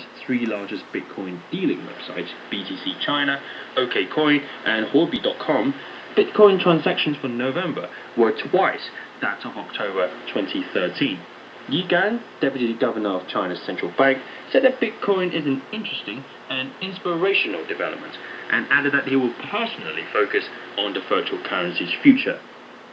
China's three largest Bitcoin dealing websites, BTC China, OKCoin, and Hobbyist.com, Bitcoin transactions for November were twice that of October 2013. Yi Gan, Deputy Governor of China's central bank, said that Bitcoin is an interesting and inspirational development, and added that he will personally focus on the virtual currency's future.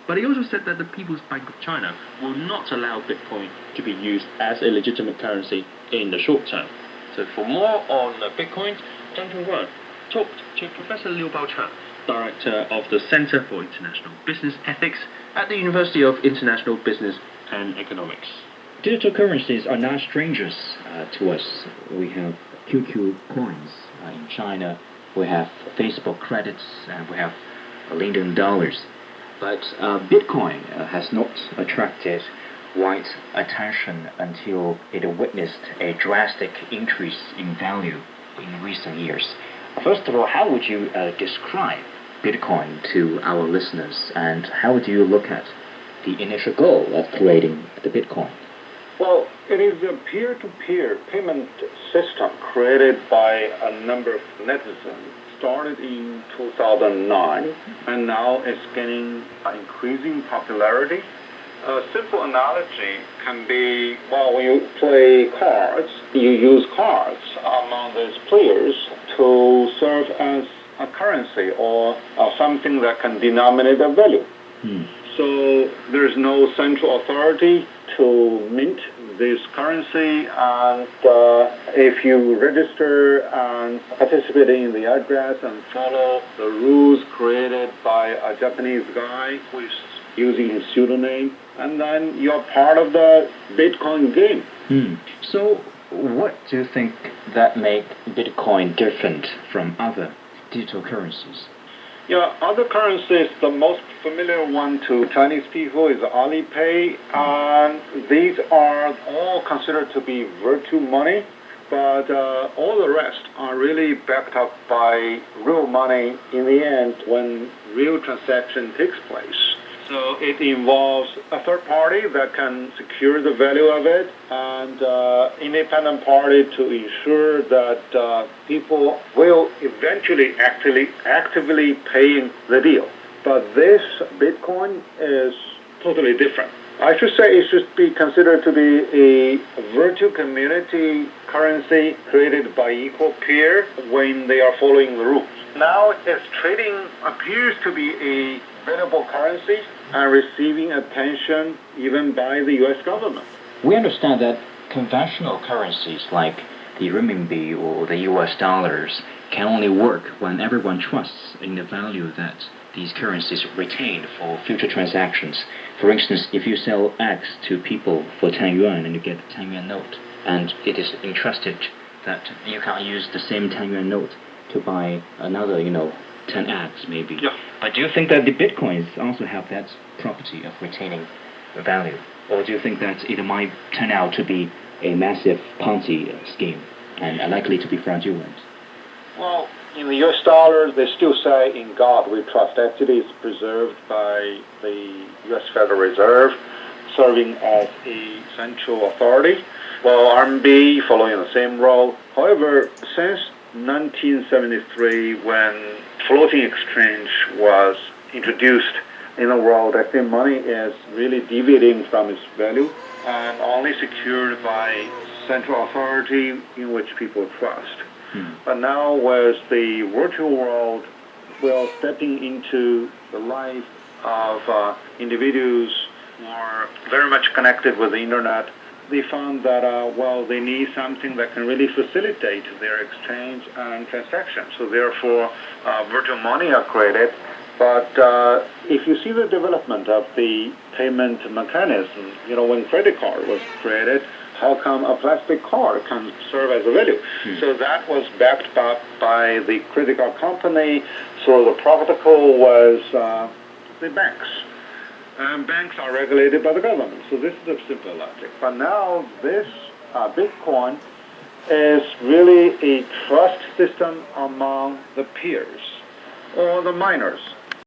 But he also said that the People's Bank of China will not allow Bitcoin to be used as a legitimate currency in the short term. So for more on Bitcoin, Zhang Chongguan talked to Professor Liu Baochan, Director of the Center for International Business Ethics at the University of International Business and Economics. Digital currencies are not strangers to us. We have QQ coins in China, we have Facebook credits, and we have Linden dollars. But Bitcoin has not attracted wide attention until it witnessed a drastic increase in value in recent years. First of all, how would you describe Bitcoin to our listeners, and how do you look at the initial goal of creating the Bitcoin? Well, it is a peer-to-peer payment system created by a number of netizens. Started in 2009, and now it's gaining increasing popularity. A simple analogy can be, well, when you play cards, you use cards among those players to serve as a currency or something that can denominate a value. So there's no central authority to mint this currency, and if you register and participate in the address and follow the rules created by a Japanese guy who is using his pseudonym, and then you're part of the Bitcoin game. So what do you think that make Bitcoin different from other digital currencies? Yeah, other currencies, the most familiar one to Chinese people is Alipay, and these are all considered to be virtual money, but all the rest are really backed up by real money in the end when real transaction takes place. So it involves a third party that can secure the value of it, and independent party to ensure that people will eventually actively pay the deal. But this Bitcoin is totally different. I should say it should be considered to be a virtual community currency created by equal peer when they are following the rules. Now its trading appears to be a valuable currency and receiving attention even by the U.S. government. We understand that conventional currencies like the renminbi or the U.S. dollars can only work when everyone trusts in the value that these currencies retain for future transactions. For instance, if you sell X to people for 10 yuan and you get a 10 yuan note, and it is entrusted that you can use the same 10 yuan note to buy another, 10x maybe. Yeah. But do you think that the Bitcoins also have that property of retaining value? Or do you think that it might turn out to be a massive Ponzi scheme and likely to be fraudulent? Well, in the U.S. dollar, they still say, in God we trust. Actually, it's preserved by the U.S. Federal Reserve, serving as a central authority, while RMB following the same role. However, since 1973, when floating exchange was introduced in the world, I think money is really deviating from its value and only secured by central authority in which people trust. But now, with the virtual world, well, stepping into the life of individuals who are very much connected with the internet, they found that, they need something that can really facilitate their exchange and transactions. So therefore, virtual money are created. But if you see the development of the payment mechanism, when credit card was created, how come a plastic card can serve as a value? So that was backed up by the credit card company. So the protocol was the banks. And banks are regulated by the government. So this is the simple logic. But now this Bitcoin is really a trust system among the peers or the miners.